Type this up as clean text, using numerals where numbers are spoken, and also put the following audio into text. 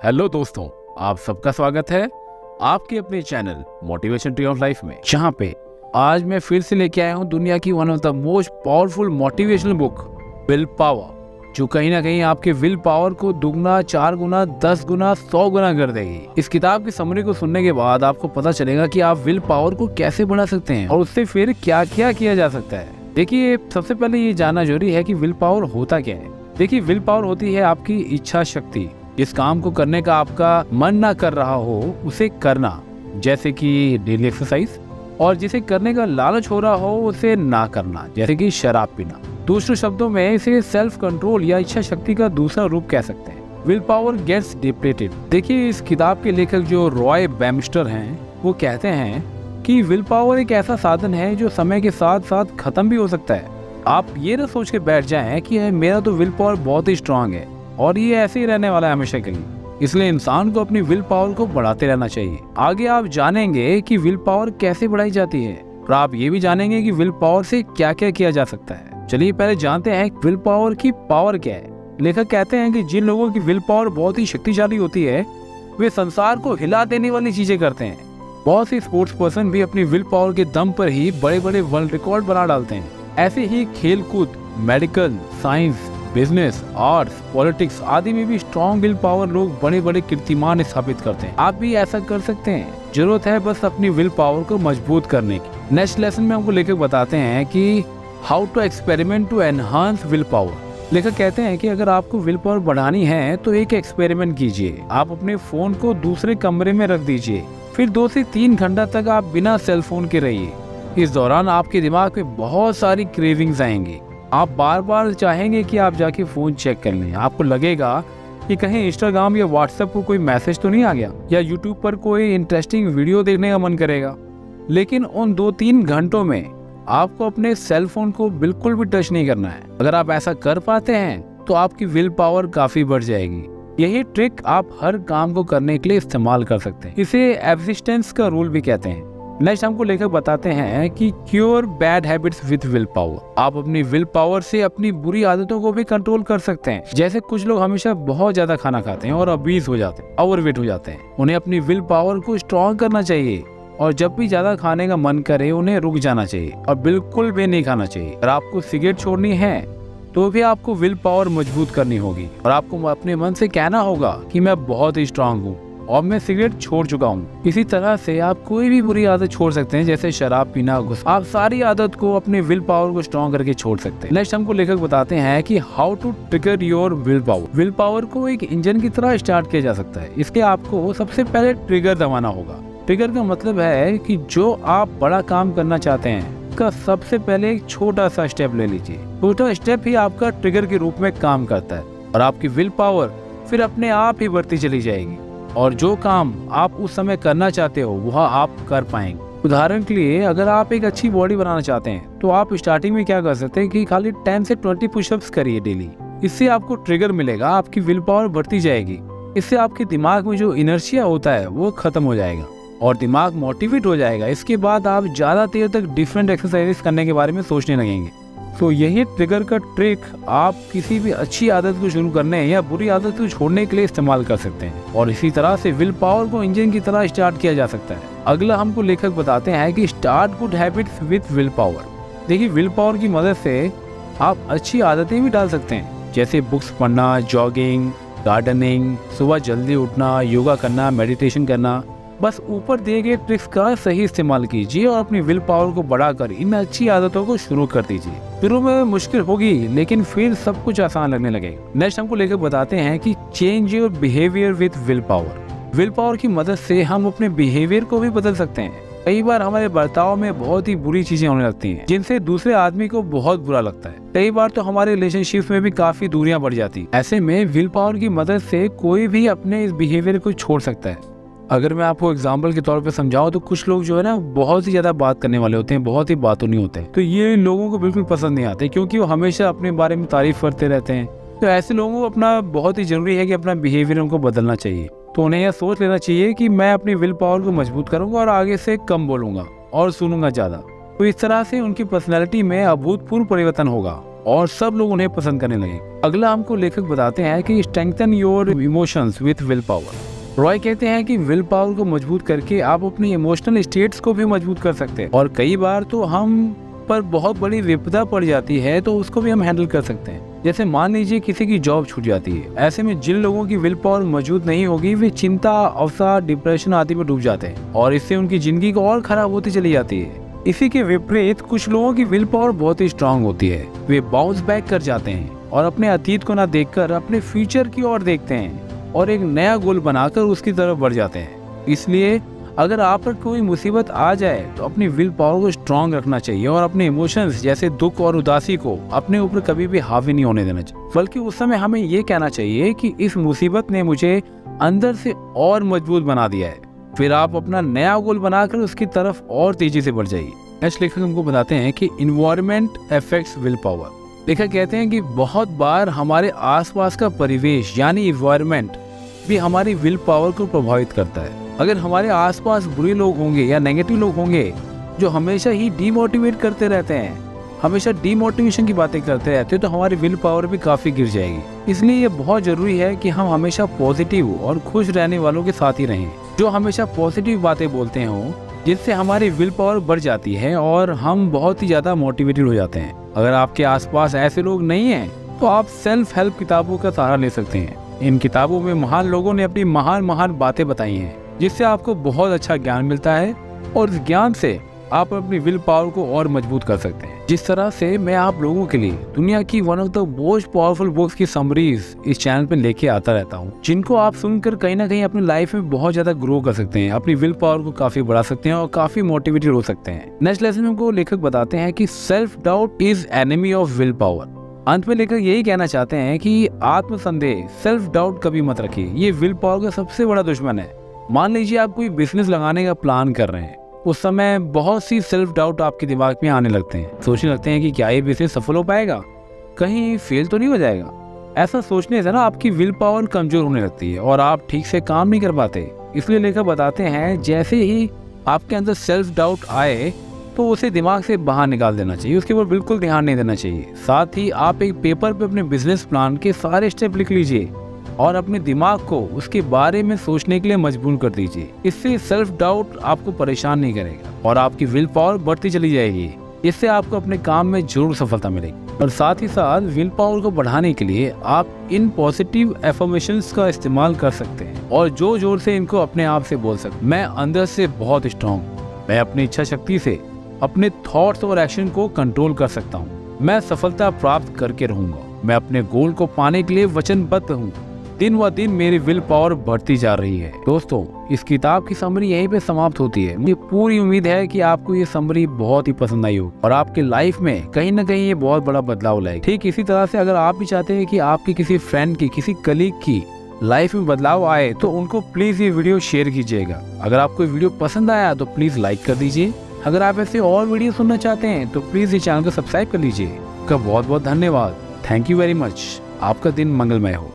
Hello दोस्तों, आप सबका स्वागत है आपके अपने channel motivation tree of life में, जहां पे आज मैं फिर से लेके आया हूं दुनिया की one of the most powerful motivational book, will power, जो कहीं ना कहीं आपके विल पावर को दुगना, 4 गुना, 10 गुना, 100 गुना कर देगी। इस किताब की समरी को सुनने के बाद आपको पता चलेगा कि आप विल पावर को कैसे बढ़ा सकते हैं और उससे फिर क्या क्या किया जा सकता है। देखिए, सबसे पहले ये जानना जरूरी है कि विल पावर होता क्या है। देखिए, विल पावर होती है आपकी इच्छा शक्ति। जिस काम को करने का आपका मन ना कर रहा हो उसे करना, जैसे कि डेली एक्सरसाइज, और जिसे करने का लालच हो रहा हो उसे ना करना, जैसे कि शराब पीना। दूसरे शब्दों में इसे सेल्फ कंट्रोल या इच्छा शक्ति का दूसरा रूप कह सकते हैं। Willpower gets depleted. देखिए, इस किताब के लेखक जो रॉय बैम्स्टर हैं, वो कहते हैं कि विल पावर एक ऐसा साधन है जो समय के साथ साथ खत्म भी हो सकता है। आप ये ना सोच के बैठ जाएं कि मेरा तो विल पावर बहुत ही स्ट्रांग है और ये ऐसे ही रहने वाला है हमेशा के लिए। इसलिए इंसान को अपनी विल पावर को बढ़ाते रहना चाहिए। आगे आप जानेंगे कि विल पावर कैसे बढ़ाई जाती है और आप ये भी जानेंगे कि विल पावर से क्या क्या किया जा सकता है। चलिए पहले जानते हैं विल पावर की पावर क्या है। लेखक कहते हैं कि जिन लोगों की विल पावर बहुत ही शक्तिशाली होती है वे संसार को हिला देने वाली चीजें करते हैं। बहुत से स्पोर्ट्स पर्सन भी अपनी विल पावर के दम पर ही बड़े बड़े वर्ल्ड रिकॉर्ड बना डालते हैं। ऐसे ही खेल कूद, medical, science, business, arts, politics आदि में भी स्ट्रॉन्ग विल पावर लोग बड़े बड़े कीर्तिमान स्थापित करते हैं। आप भी ऐसा कर सकते हैं। जरूरत है बस अपनी विल पावर को मजबूत करने की। नेक्स्ट लेसन में हमको लेखक बताते हैं कि how to experiment to enhance willpower. लेखक कहते हैं कि अगर आपको विल पावर बढ़ानी है तो एक एक्सपेरिमेंट कीजिए। आप अपने फोन को दूसरे कमरे में रख दीजिए, फिर 2 से 3 घंटा तक आप बिना सेल फोन के रहिए। इस दौरान आपके दिमाग में बहुत सारी क्रेविंग्स आएंगी। आप बार बार चाहेंगे कि आप जाके फोन चेक कर लें। आपको लगेगा कि कहीं इंस्टाग्राम या व्हाट्सएप पर कोई मैसेज तो नहीं आ गया, या यूट्यूब पर कोई इंटरेस्टिंग वीडियो देखने का मन करेगा। लेकिन उन 2-3 घंटों में आपको अपने सेल फोन को बिल्कुल भी टच नहीं करना है। अगर आप ऐसा कर पाते हैं तो आपकी विल पावर काफी बढ़ जाएगी। यही ट्रिक आप हर काम को करने के लिए इस्तेमाल कर सकते हैं। इसे एब्सिस्टेंस का रूल भी कहते हैं। नेक्स्ट हमको लेखक बताते हैं कि cure bad habits with will power. आप अपनी विल पावर से अपनी बुरी आदतों को भी कंट्रोल कर सकते हैं। जैसे कुछ लोग हमेशा बहुत ज्यादा खाना खाते हैं और ओबीस हो जाते हैं, ओवरवेट हो जाते हैं। उन्हें अपनी विल पावर को स्ट्रॉन्ग करना चाहिए और जब भी ज्यादा खाने का मन करे उन्हें रुक जाना चाहिए और बिल्कुल भी नहीं खाना चाहिए। अगर आपको सिगरेट छोड़नी है तो भी आपको विल पावर मजबूत करनी होगी और आपको अपने मन से कहना होगा कि मैं बहुत ही स्ट्रांग हूँ और मैं सिगरेट छोड़ चुका हूँ। इसी तरह से आप कोई भी बुरी आदत छोड़ सकते हैं, जैसे शराब पीना, गुस्सा। आप सारी आदत को अपने विल पावर को स्ट्रॉन्ग करके छोड़ सकते हैं। नेक्स्ट हमको लेखक बताते हैं कि how to trigger your willpower. Willpower को एक इंजन की तरह स्टार्ट किया जा सकता है। इसके आपको सबसे पहले ट्रिगर दबाना होगा। ट्रिगर का मतलब है कि जो आप बड़ा काम करना चाहते हैं का सबसे पहले एक छोटा सा स्टेप ले लीजिए। छोटा स्टेप ही आपका ट्रिगर के रूप में काम करता है और आपकी विल पावर फिर अपने आप ही बढ़ती चली जाएगी और जो काम आप उस समय करना चाहते हो वह आप कर पाएंगे। उदाहरण के लिए, अगर आप एक अच्छी बॉडी बनाना चाहते हैं तो आप स्टार्टिंग में क्या कर सकते हैं कि खाली 10 से 20 पुशअप्स करिए डेली। इससे आपको ट्रिगर मिलेगा, आपकी विल पावर बढ़ती जाएगी। इससे आपके दिमाग में जो इनर्शिया होता है वो खत्म हो जाएगा और दिमाग मोटिवेट हो जाएगा। इसके बाद आप ज्यादा देर तक डिफरेंट एक्सरसाइजेस करने के बारे में सोचने लगेंगे। तो यही ट्रिगर का ट्रिक आप किसी भी अच्छी आदत को शुरू करने या बुरी आदत को छोड़ने के लिए इस्तेमाल कर सकते हैं और इसी तरह से विल पावर को इंजन की तरह स्टार्ट किया जा सकता है। अगला हमको लेखक बताते हैं कि start good habits with will power. देखिए, विल पावर की मदद से आप अच्छी आदतें भी डाल सकते हैं, जैसे बुक्स पढ़ना, जॉगिंग, गार्डनिंग, सुबह जल्दी उठना, योगा करना, मेडिटेशन करना। बस ऊपर दिए गए ट्रिक्स का सही इस्तेमाल कीजिए और अपनी विल पावर को बढ़ाकर इन अच्छी आदतों को शुरू कर दीजिए। शुरू में मुश्किल होगी लेकिन फिर सब कुछ आसान लगने लगेगा। नेक्स्ट हमको लेकर बताते हैं कि change your behaviour with will power. Will power की मदद से हम अपने बिहेवियर को भी बदल सकते हैं। कई बार हमारे बर्ताव में बहुत ही बुरी चीजें होने लगती हैं जिनसे दूसरे आदमी को बहुत बुरा लगता है। कई बार तो हमारे रिलेशनशिप में भी काफी दूरियां बढ़ जाती। ऐसे में विल पावर की मदद से कोई भी अपने इस बिहेवियर को छोड़ सकता है। अगर मैं आपको एग्जाम्पल के तौर पे समझाऊं तो कुछ लोग जो है ना बहुत ही ज्यादा बात करने वाले होते हैं, बहुत ही बातों नहीं होते हैं। तो ये लोगों को बिल्कुल पसंद नहीं आते क्योंकि वो हमेशा अपने बारे में तारीफ करते रहते हैं। तो ऐसे लोगों को अपना बहुत ही जरूरी है कि अपना बिहेवियर उनको बदलना चाहिए। तो उन्हें यह सोच लेना चाहिए कि मैं अपनी विल पावर को मजबूत करूंगा और आगे से कम बोलूंगा और सुनूंगा ज्यादा। तो इस तरह से उनकी पर्सनैलिटी में अभूतपूर्व परिवर्तन होगा और सब लोग उन्हें पसंद करने लगे। अगला हमको लेखक बताते हैं कि strengthen your emotions with will power. Roy कहते हैं कि विल पावर को मजबूत करके आप अपनी इमोशनल स्टेट्स को भी मजबूत कर सकते हैं, और कई बार तो हम पर बहुत बड़ी विपदा पड़ जाती है तो उसको भी हम हैंडल कर सकते हैं। जैसे मान लीजिए किसी की जॉब छूट जाती है, ऐसे में जिन लोगों की विल पावर मौजूद नहीं होगी वे चिंता, अवसाद, डिप्रेशन आदि में डूब जाते हैं और इससे उनकी जिंदगी को और खराब होती चली जाती है। इसी के विपरीत कुछ लोगों की विल पावर बहुत ही स्ट्रांग होती है। वे बाउंस बैक कर जाते हैं और अपने अतीत को ना देखकर अपने फ्यूचर की ओर देखते हैं और एक नया गोल बनाकर उसकी तरफ बढ़ जाते हैं। इसलिए अगर आप पर कोई मुसीबत आ जाए तो अपनी विल पावर को स्ट्रांग रखना चाहिए और अपने इमोशंस जैसे दुख और उदासी को अपने ऊपर कभी भी हावी नहीं होने देना चाहिए, बल्कि उस समय हमें ये कहना चाहिए कि इस मुसीबत ने मुझे अंदर से और मजबूत बना दिया है। फिर आप अपना नया गोल बनाकर उसकी तरफ और तेजी से बढ़ जाइए। नेक्स्ट लेखक हमको बताते हैं कि इन्वायरमेंट अफेक्ट्स विल पावर। लेखक कहते हैं कि बहुत बार हमारे आसपास का परिवेश यानी इन्वायरमेंट भी हमारी विल पावर को प्रभावित करता है। अगर हमारे आसपास बुरे लोग होंगे या नेगेटिव लोग होंगे जो हमेशा ही डीमोटिवेट करते रहते हैं, हमेशा डीमोटिवेशन की बातें करते रहते हैं, तो हमारी विल पावर भी काफ़ी गिर जाएगी। इसलिए ये बहुत ज़रूरी है कि हम हमेशा पॉजिटिव और खुश रहने वालों के साथ ही रहें, जो हमेशा पॉजिटिव बातें बोलते हों, जिससे हमारी विल पावर बढ़ जाती है और हम बहुत ही ज़्यादा मोटिवेटेड हो जाते हैं। अगर आपके आसपास ऐसे लोग नहीं हैं तो आप सेल्फ हेल्प किताबों का सहारा ले सकते हैं। इन किताबों में महान लोगों ने अपनी महान बातें बताई हैं, जिससे आपको बहुत अच्छा ज्ञान मिलता है और इस ज्ञान से आप अपनी विल पावर को और मजबूत कर सकते हैं। जिस तरह से मैं आप लोगों के लिए दुनिया की one of the most powerful books की समरीज इस चैनल पे लेके आता रहता हूँ, जिनको आप सुनकर कहीं ना कहीं अपनी लाइफ में बहुत ज्यादा ग्रो कर सकते हैं, अपनी विल पावर को काफी बढ़ा सकते हैं और काफी मोटिवेटेड हो सकते हैं। नेक्स्ट लेसन में हमको लेखक बताते हैं कि self doubt is enemy of will power. अंत में लेखक यही कहना चाहते हैं कि आत्मसंदेह, सेल्फ डाउट कभी मत रखिए, ये विल पावर का सबसे बड़ा दुश्मन है। मान लीजिए आप कोई बिजनेस लगाने का प्लान कर रहे हैं, उस समय बहुत सी सेल्फ डाउट आपके दिमाग में आने लगते हैं। सोचने लगते हैं कि क्या ये बिजनेस सफल हो पाएगा, कहीं फेल तो नहीं हो जाएगा। ऐसा सोचने से ना आपकी विल पावर कमजोर होने लगती है और आप ठीक से काम नहीं कर पाते। इसलिए लेखक बताते हैं जैसे ही आपके अंदर सेल्फ डाउट आए तो उसे दिमाग से बाहर निकाल देना चाहिए, उसके ऊपर बिल्कुल ध्यान नहीं देना चाहिए। साथ ही आप एक पेपर पे अपने बिजनेस प्लान के सारे स्टेप लिख लीजिए और अपने दिमाग को उसके बारे में सोचने के लिए मजबूर कर दीजिए। इससे सेल्फ डाउट आपको परेशान नहीं करेगा और आपकी विल पावर बढ़ती चली जाएगी। इससे आपको अपने काम में जरूर सफलता मिलेगी। और साथ ही साथ विल पावर को बढ़ाने के लिए आप इन पॉजिटिव एफर्मेशंस का इस्तेमाल कर सकते हैं और जोर से इनको अपने आप से बोल सकते हैं। मैं अंदर से बहुत स्ट्रॉन्ग हूँ, मैं अपनी इच्छा शक्ति से अपने थॉट्स और एक्शन को कंट्रोल कर सकता हूँ, मैं सफलता प्राप्त करके रहूंगा, मैं अपने गोल को पाने के लिए वचनबद्ध हूँ, दिन व दिन मेरी विल पावर बढ़ती जा रही है। दोस्तों, इस किताब की समरी यहीं पे समाप्त होती है। मुझे पूरी उम्मीद है कि आपको ये समरी बहुत ही पसंद आई हो और आपके लाइफ में कहीं ना कहीं ये बहुत बड़ा बदलाव लाएगी। ठीक इसी तरह से अगर आप भी चाहते हैं कि आपकी किसी फ्रेंड की, किसी कलीग की लाइफ में बदलाव आए तो उनको प्लीज ये वीडियो शेयर कीजिएगा। अगर आपको वीडियो पसंद आया तो प्लीज लाइक कर दीजिए। अगर आप ऐसे और वीडियो सुनना चाहते हैं तो प्लीज इस चैनल को सब्सक्राइब कर लीजिए। आपका बहुत बहुत धन्यवाद। Thank you very much. आपका दिन मंगलमय हो।